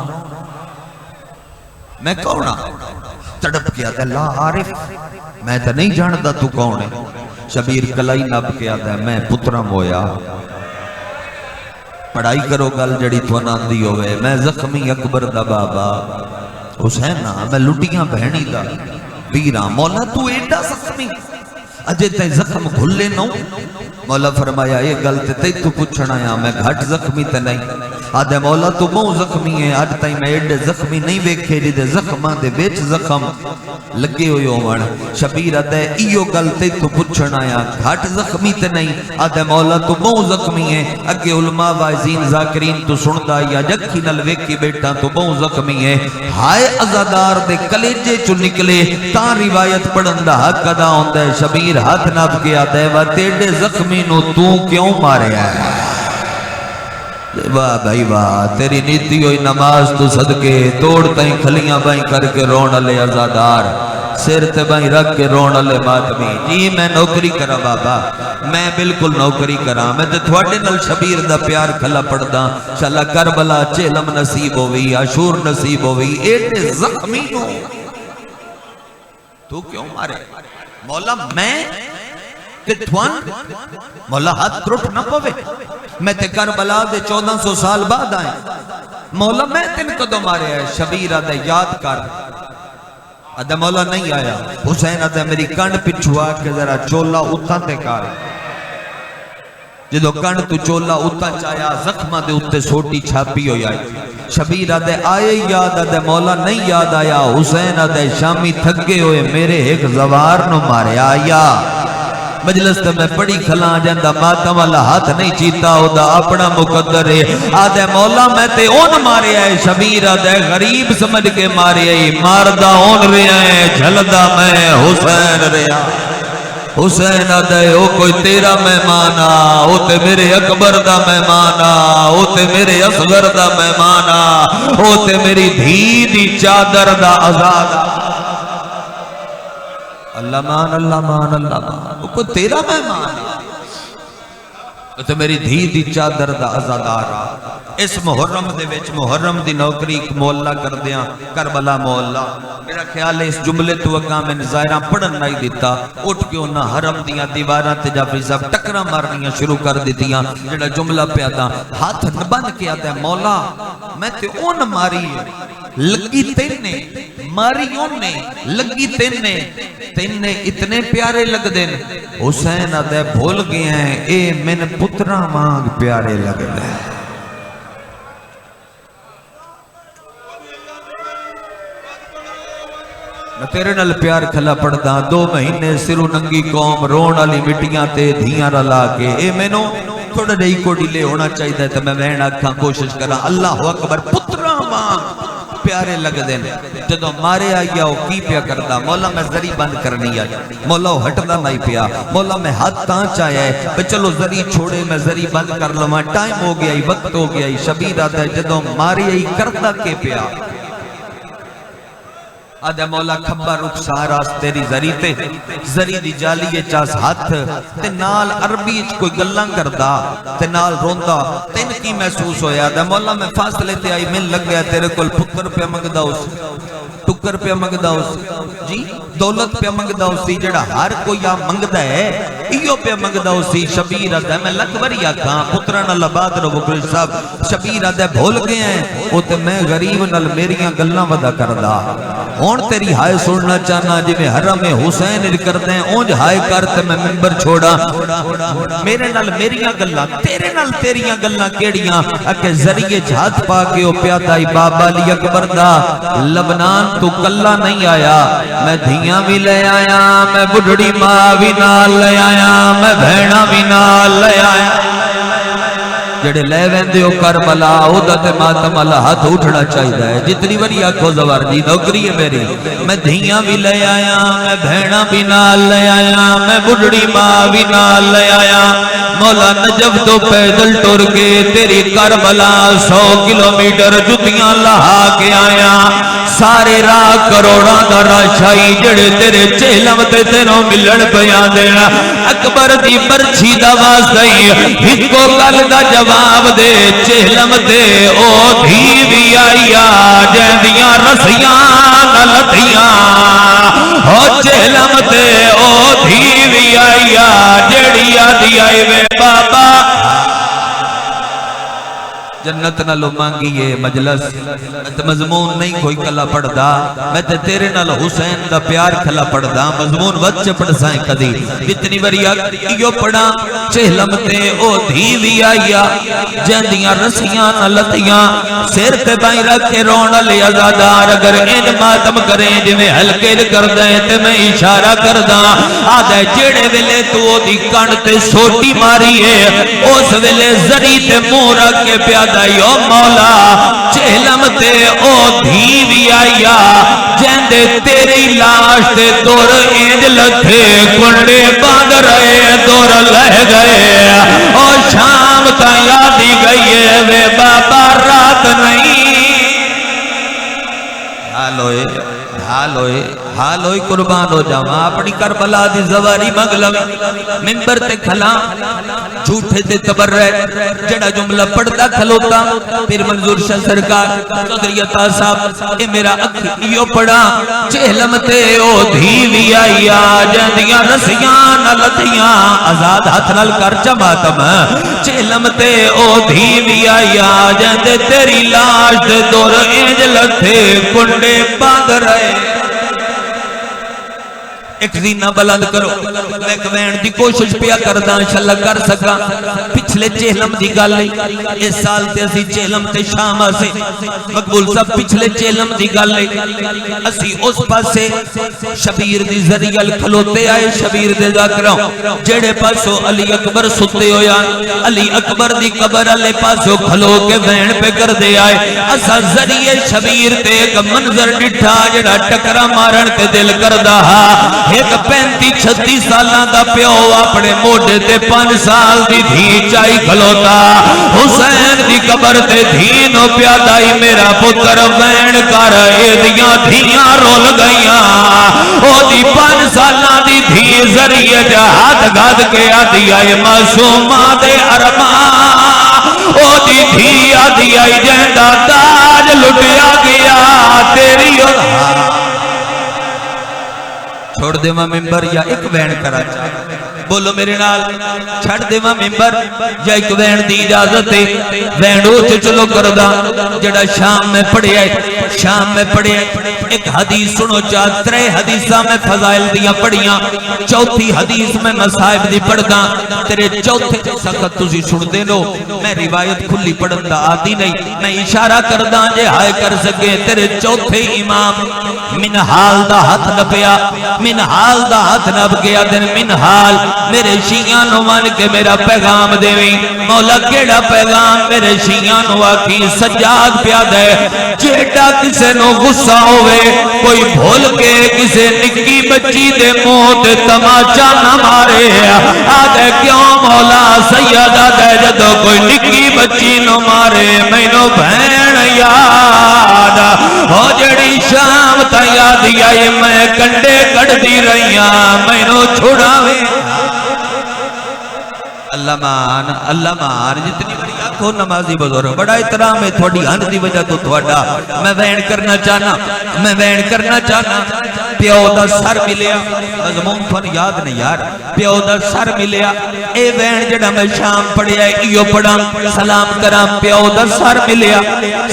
تڑپ کے آدھے لا عارف میں تو نہیں جانتا تو کون ہے، شبیر کلائی نب کے آدھے میں پترم ہویا، پڑھائی کرو گل جڑی تو ناندی ہوئے، میں زخمی اکبر دا بابا حسین میں لٹیاں بہنی دا بیران، مولا تو ایڈا زخمی اجے تے زخم گھلے نو، مولا فرمایا یہ گلتے تے تو پوچھنا یا میں گھٹ زخمی تے نہیں، آدھے مولا تو بہت زخمی ہے، آج تائیں میں ایڈے زخمی نہیں ویکھے جدے زخماں دے بیچ زخم لگے ہوئے ہومن، شبیر آدھے ایو گلتے تو پوچھنا یا گھٹ زخمی تے نہیں، آدھے مولا تو بہت زخمی ہے، اگے علماء وائزین ذاکرین تو سندا یا جکھی نل ویکھی بیٹا تو بہت زخمی ہے، ہائے ازادار دے کلیجے چو نکلے تاں روایت پڑھن دا حق ادا ہوندہ ہے، شبیر ہاتھ ناب کے آدھے وہ تیڑے زخمی نو تو کیوں مارے آئے، واہ بھائی واہ تیری نیتی ہوئی نماز تو صدقے توڑ تائیں کھلیاں بائیں کر کے رون علی ازادار سر تے بائیں رکھ کے رون علی ماتمی، جی میں نوکری کرا بابا، میں بالکل نوکری کرا، میں تے تھوڑے نل شبیر دا پیار کھلا پڑ دا، شاءاللہ کربلا چیلم نصیب ہوئی عاشور نصیب ہوئی، ایڈے زخمی نو تو کیوں مارے مولا میں کہ تھوان مولا ہاتھ ترٹ نہ پوے، میں تے کربلا دے 1400 سال بعد آئیں، مولا میں تن کدو مارے ہیں، شبیر آدھے یاد کر، آدھے مولا نہیں آیا، حسین آدھے میری کنڈ پچھوا کے ذرا چولا اتھا تے کار، جدو کنڈ تو چولا اتھا چایا زخمہ دے اتے سوٹی چھاپی ہوئی آئی، شبیر آدھے آئے یاد، آدھے مولا نہیں یاد آیا، حسین آدھے شامی تھگے ہوئے میرے ایک زوار نو مارے آیا، مجلس تے میں پڑی کھلاں جاندہ ماتم والا ہاتھ نہیں چیتا ہو دا اپنا مقدر ہے، آدھے مولا میں تے اون مارے آئے، شبیر آدھے غریب سمجھ کے مارے آئے، ماردہ اون رہے آئے جھلدہ میں حسین رہے آئے، حسین آدھے او کوئی تیرا مہمانا، او تے میرے اکبر دا مہمانا، او تے میرے اصغر دا مہمانا، او تے میری دھی دی چادر دا آزادا، اللہ مان اللہ مان اللہ مان، وہ تیرا مہمان تو میری دھی دی چادر دا ازادارا، اس محرم دے وچ محرم دی نوکری ایک مولا کر دیاں کربلا مولا، میرا خیال ہے اس جملے تو اگاں میں ظاہراں پڑھن نہیں دیتا، اٹھ کے انہاں حرم دیاں دیواراں تے جعفری صاحب ٹکراں مارنیاں شروع کر دیتیاں، جڑا جملہ پہ آتا ہاتھ بن کے آتا ہے مولا میں تے اون ماری لگی تینے ماری اونے لگی تینے اتنے پیارے لگ دین، حسین آدھے بھول گئے ہیں اے من پترہ مانگ پیارے لگ دیں، میں تیرے نل پیار کھلا پڑھدا 2 مہینے سرو ننگی قوم رون علی مٹیاں تے دھیاں رلا کے، اے مینوں تھوڑا جہی کو ڈیلے ہونا چاہیے تو میں وہن آکھاں کوشش کرا، اللہ اکبر پترہ مانگ پیارے لگ دین، جدو مارے آیا وہ کی پیا کردا، مولا میں ذری بند کرنی آئی، مولا وہ ہٹدا نہیں پیا، مولا میں ہاتھ تاں چاہیا ہے چلو ذری چھوڑے میں ذری بند کر لواں، ٹائم ہو گیا ہی وقت ہو گیا ہی، شبیر آتا ہے جدو مارے آئی کردا کے پیا، آدھے مولا کھبا رخسار آس تیری ذری تے ذری دی جالیے چاس ہاتھ تے نال عربی کوئی گلاں کردا تے نال روندا، تین کی محسوس ہویا، آدھے مولا میں فاصلے تے آئی من لگ گیا تیرے کل پتر پہ مگدہ اس ٹکر پہ مگدہ اس جی دولت پہ مگدہ اسی جڑا ہر کوئی آ مگدہ ہے ایو پہ مگدہ اسی، شبیر آدھے میں لکوری آکھاں پتران اللہ بات رو بکرش صاحب، شبیر آدھے بھول گئے ہیں وہ تے میں غریب نل میریاں گلاں ودا کردہ، ہون تیری ہائے سننا چاہنا جی میں حرم حسین کر دیں اونج ہائے کرتے میں منبر چھوڑا، میرے نال میریاں گلاں تیرے نال تیریاں گلاں کیڑیاں، اکے ذریعے جھات پا کے او پیادائی بابا علی اکبر دا، لبنان تو کلا نہیں آیا، میں دھیاں بھی لے آیا، میں بڑھڑی ماں بھی نال لے آیا، میں بھیڑا بھی نال لے آیا، جڑے لے ویندے ہو کربلا اودا تے ماتم والا ہاتھ اٹھنا چاہیے ہے جتنی باری آکھو زوار دی نوکری ہے میری میں دھیاں بھی لے آیا میں بہنا بھی نال لے آیا میں بڑھڑی ماں بھی نال لے آیا مولا نجف تو پیدل ٹر کے تیری کربلا 100 کلومیٹر جتیاں لہا کے آیا سارے راہ کروڑاں دا راشائی جڑے تیرے چہلم تے تینوں ملن پیاں دینا اکبر دی برچھی دا واسطہ ہکو گل دا جواب دے چہلم تے او دھی بھی آئیا جیندیاں رسیاں نہ لتھیاں او چہلم تے او دھی بھی آئیا جڑی آدھی آئی وے بابا جنت نالو مانگیے مجلس میں مضمون نہیں کوئی کلا پڑھ دا میں تے تیرے نال حسین دا پیار کھلا پڑھ دا مضمون وچ پڑھ سائیں کدی جتنی باری ایو پڑھا چہلم تے او دھی بھی آئیا جیندیاں رسیاں نہ لتیاں سر تے بائی رکھ کے رون لے ازادار اگر ان ماتم کریں جویں ہلکے کر دیں تے میں اشارہ کر دا آدھے جیڑے ویلے تو او دی کن تے سوٹی ماری ہے اس ویلے زری تے منہ رکھ کے پیادہ یو مولا چہلم تے او دھی بھی آئیا جیندے تیری لاش تے دور اینج لتھے کنڈے باندھ رہے دور لہ گئے او شام تا یادی گئی ہے وے بابا رات نہیں حال ہوئے قربان ہو جاؤں اپنی کربلا دی زواری مغلم منبر تے کھلا جھوٹے تے تبر رہے جڑا جملہ پڑھتا کھلوتا پھر منظور شاہ سرکار چودھری عطا صاحب اے میرا اکھیو پڑھا چہلم تے او دھی بھی آئیا جیندیاں رسیاں نہ لتیاں آزاد ہاتھ نال کر جماعتم چہلم تے او دھی بھی آئیا جیندے تیری لاش تے دور اینج لتھے کنڈے باندھ رہے ایک زینہ بلند کرو میں کوین دی کوشش پیا کرداں انشاءاللہ کر سکا پچھلے چہلم دی گل اس سال تے اسی چہلم تے شام آسے مقبول صاحب پچھلے چہلم دی گل اسی اس پاسے شبیر دی ذریعہ کھلوتے آئے شبیر دے ذاکروں جڑے پاسو علی اکبر ستے ہویا علی اکبر دی قبر علی پاسو کھلو کے وین پہ کر دے آئے اسا ذریعہ شبیر تے ایک منظر ڈٹھا جڑا ٹکرا مارن تے دل کردہ ایک 35-36 سالاں دا پیو اپنے موڈے تے 5 سال دی دھی چائی کھلوتا حسین دی قبر تے دھی نو پیادائی میرا پتر وین کر ایدیاں دھیاں رول گئیاں او دی 5 سالاں دی دھی ذریعے جا ہاتھ گھاد کے آدھی آئے معصومہ دے ارمان او دی دھی آدھی آئی جہندہ تاج لٹیا گیا تیری چھوڑ دے ماں ممبر یا ایک وین کرا چاہے بولو میرے نال چھڑ دے ماں ممبر یا ایک وین دی اجازت ہے وین اوچ چلو کردہ جڑا شام میں پڑھے آئے شام میں پڑھے ایک حدیث سنو چاہ 3 حدیثہ میں فضائل دیا پڑھیاں 4تھی حدیث میں مصائب دی پڑھدا تیرے 4تھے سخت تُسی سن دے لو میں روایت کھلی پڑھن دا آدھی نہیں میں اشارہ کردہ جے ہائے کر سکے تیرے 4تھے امام منحال دا ہاتھ نپیا منحال دا ہاتھ نپ گیا دن منحال میرے شیعہ نو مان کے میرا پیغام دیویں مولا کیڑا پیغام میرے شیعہ نو آکی سجاد پیاد ہے جیٹا کسے نو غصہ ہوئے کوئی بھول کے کسے نکی بچی دے موت تماچا نہ مارے آدھے کیوں مولا سید آدھے جدو کوئی نکی بچی نو مارے میں نو بہن یاد ہو جڑی شام تا یادی آئی میں کنڈے کڑ دی رہیاں میں نو چھوڑاوے اللہ مان جتنی بڑی آنکھوں نمازی بزرگ بڑا احترام ہے تھوڑی ہن دی وجہ تو تھوڑا میں وین کرنا چاہنا پیو دا سر ملیا مضمون تھوڑ یاد نہیں یار پیو دا سر ملیا اے وین جڑا میں شام پڑھیا ایو پڑھا سلام کرام پیو دا سر ملیا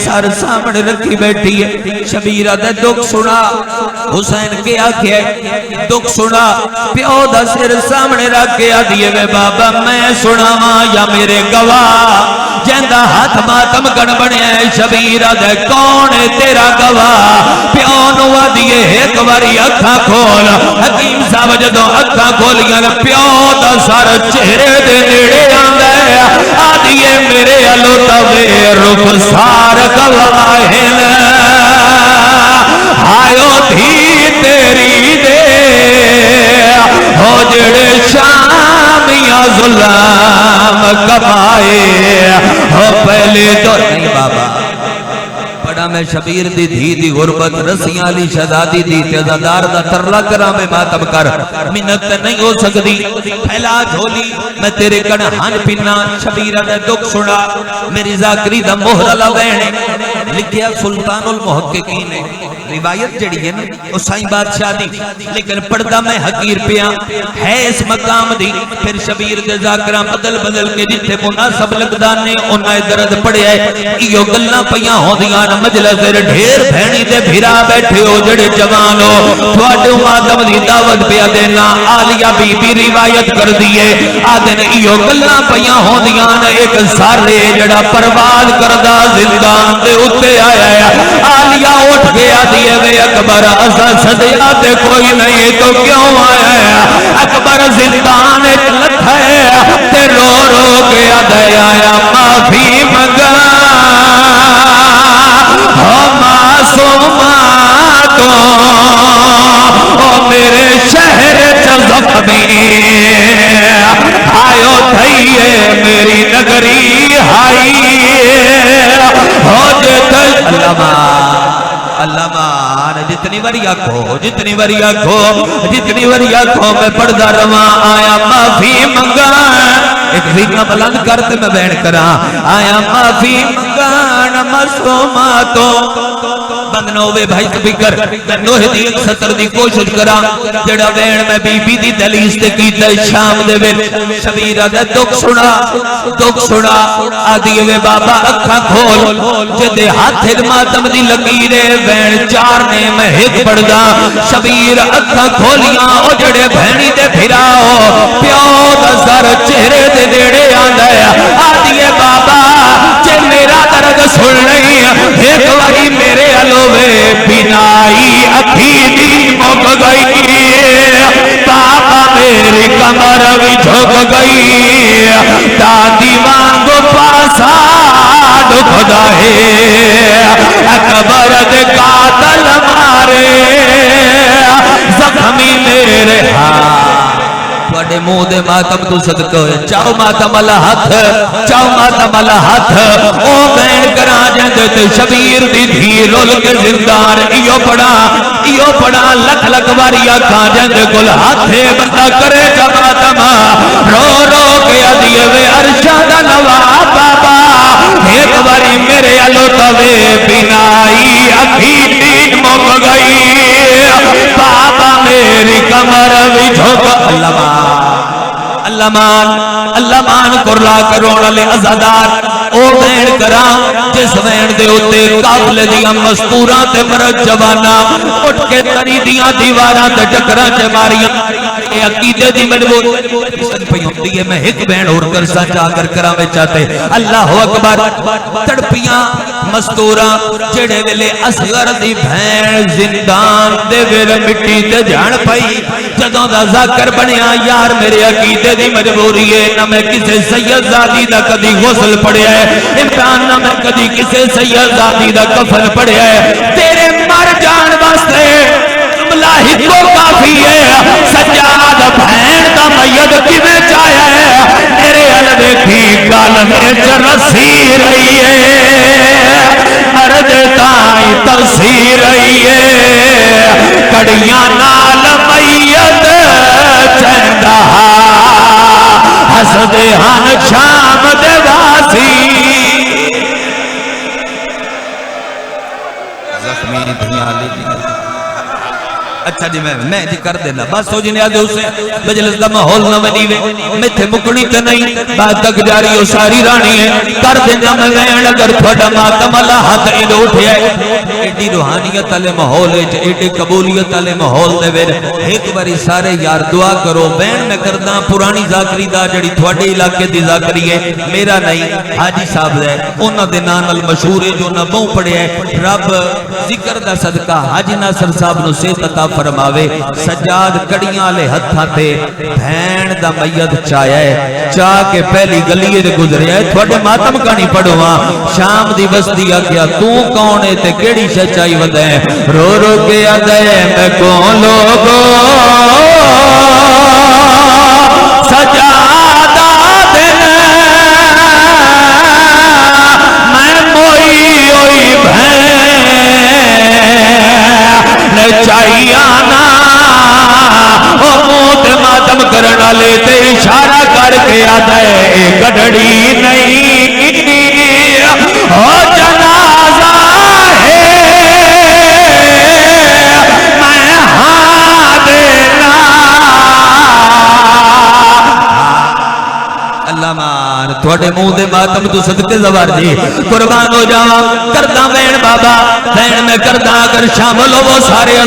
سر سامنے رکھی بیٹھی ہے شبیرہ دے دکھ سنا حسین کے آکھے دکھ سنا پیو دا سر سامنے رکھ کے آدھیے وے بابا میں سنا یا میرے گواہ جیندا ہاتھ ماتم گن بنیا ہے شبیر دے کون ہے تیرا گواہ پیو نو آدیے ایک واری اکھاں کھول حکیم صاحب جدوں اکھاں کھولیاں پیو دا سر چہرے دے نیڑے آندا ہے آدیے میرے الو توے رخسار گواہن آیو دھی تیری دے ہو جڑے شامیاں ظلم کمائے ہو پہلے تو نہیں بابا پڑا میں شبیر دی دھی دی غربت رسیاں علی شہزادی دی تیزادار دا ترلا کرا میں ماتم کر منت نہیں ہو سکتی پھیلا جھولی میں تیرے کن ہن پینا شبیر نے دکھ سنا میری ذاکری دا مہر لوینے لکھیا سلطان المحققین نے روایت جڑی ہے نا وہ سائیں بادشاہ دی لیکن پردہ میں حقیر پیا ہے اس مقام دی پھر شبیر دے ذاکرہ بدل بدل کے جتھے مناسب لگدان نے انہیں درد پڑے ہے ایو گلنا پیاں ہو دیاں مجلس ڈھیر بھینی دے بھیرا بیٹھے ہو جڑے جوان ہو تھوڑے ماتم دی دعوت پیا دینا آلیہ بی بی روایت کر دیئے آدھن ایو گلنا پیاں ہو دیاں ایک سارے جڑا پرواز کردہ زندان دے اتے آیا ہے آلیہ اٹھ گیا دیئے وے اکبر اسا صدیات کوئی نہیں تو کیوں آیا ہے اکبر زندان ایک لکھ ہے تے رو رو گیا دے آیا معافی منگا معصوماتوں او میرے شہر زخمی آئیو تھئیے میری نگری ہائی ہو جتے اللہ مان جتنی بری آنکھو جتنی بری آنکھو جتنی بری آنکھو میں پردہ رواں آیا معافی منگا ایک ذکر بلند کرتے میں بیان کرا آیا معافی منگا معصوماتوں بندنوے بھائی سپیکر نوہ دی ایک ستر دی کوشش کرا جڑا وین میں بی بی دی دلیس تے کیتا شام دے وے شبیرہ دے دکھ سنا آدھی وے بابا اکھاں کھول جدے ہاتھ ماتم دی لکیرے وین چار نے میں ہک پڑدا شبیر اکھاں کھولیاں او جڑے بھینی دے پھراؤ پیو دا سر چہرے دے دیڑے آندا ہے آدھی بابا جے میرا درد سن نہیں ایک واری میرے الوے بینائی اکھی دی مک گئی بابا میری کمر بھی جھک گئی دادی وانگو پاسا دکھدا ہے اکبر دے قاتل مارے زخمی میرے بڑے منہ دے ماتم تو صدقہ ہوئے چاہو ماتم اللہ ہاتھ چاہو ماتم اللہ ہاتھ او بین کرا جاندے تے شبیر دی دھی رول کے زندار ایو پڑا لکھ لکھ واریا کھا جاندے گل ہاتھے بندہ کرے جا ماتم رو رو کے دیئے وے ارشاد نواب بابا ایک باری میرے علو توے بینائی اکھی تین مک گئی بابا میری کمر بھی جھوک اللہ مان کرلا کرون علی ازادار او بین کرا جس وین دے ہوتے قابل دیاں مستوراں تے مرد جوانا اٹھ کے تری دیاں دیواراں تے ٹکراں تے ماریاں اے عقیدے دی مجبور سن پئی ہوندی ہے میں ایک بین اور کر سچا کر کراں میں چاہتے اللہ اکبر تڑپیاں مستوراں جڑے ویلے اصغر دی بھین زندان دے ویلے مٹی تے جان پئی جدوں دا ذکر بنیا یار میرے عقیدے دی مجبوری ہے نہ میں کسے سید زادی دا کدی غسل پڑیا ہے امتحان نہ میں کدی کسے سید زادی دا کفن پڑیا ہے تیرے مر جان واسطے جملہ ہی کو کافی ہے سجاد بھین دا میت کیویں چاہیا ہے میرے الوے کی گل میں رسی رہی ہے عرض تائی ترسی رہی ہے کڑیاں نال میت چندہ حسد ہن شام دے واسی زخمی دنیا لی اچھا جی میں جی کر دینا بس ہو جنیا دے اسے مجلس دا ماحول نہ ونیوے میں تھے مکڑی تے نہیں بات تک جاری ہو ساری رانی ہے کر دینا میں وین اگر تھوڑا ماتم اللہ ہاتھ ایڈ اٹھے ایڈی روحانیت والے ماحول ہے ایڈی قبولیت والے ماحول دے وچ ایک باری سارے یار دعا کرو بین میں کردا پرانی ذاکری دا جڑی تھوڑے علاقے دی ذاکری ہے میرا نہیں حاجی صاحب ہے انہاں دے نام نال مشہور ہے جو نہ بہوں پڑھیا ہے رب ذکر دا صدقہ حاجی ناصر صاحب نو صحت عطا فرماوے سجاد کڑیاں لے ہتھاں تے بہن دا میت چایا ہے چاہ کے پہلی گلیے دے گزریا ہے تھوڑے ماتم کہانی پڑھواں شام دی بستی آگیا تو کون ہے تے کیڑی سچائی ودے رو رو کے آدھے میں کون لوگو سجادہ دن میں موئی ہوئی بہن چاہیے آنا موت ماتم کرنا لیتے اشارہ کر کے آدھے گڑڑی نہیں ہو جنازہ ہے میں ہاں دینا اللہ مان تھوڑے منہ دے ماتم تو صدقے زوار جی قربان ہو جاواں کردہ بین بابا بین میں کردہ اگر شامل ہو وہ سارے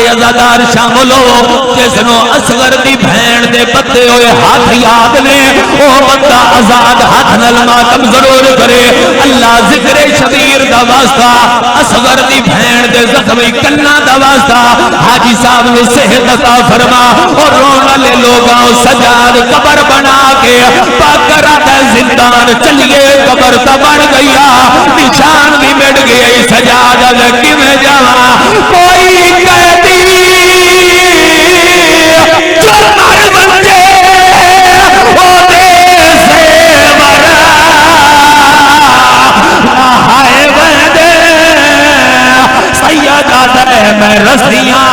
ازادار شامل ہو جس نو اصغر دی بہن دے پتے ہوئے ہاتھ یاد لے وہ بندہ آزاد ہاتھ نل ماتم ضرور کرے اللہ ذکر شبیر دا واسطہ اصغر دی بہن دے زخمی کنہ دا واسطہ حاجی صاحب نے صحت عطا فرما اور رونا لے لوگاں سجاد قبر بنا کے پاکرات زندان چلیے قبر تا بن گیا نشان بھی مٹ گیا سجاد لکی میں جاواں کوئی قیدی جو مر بنجے او دے سیور ہائے بندے سیدہ دے میں رسیاں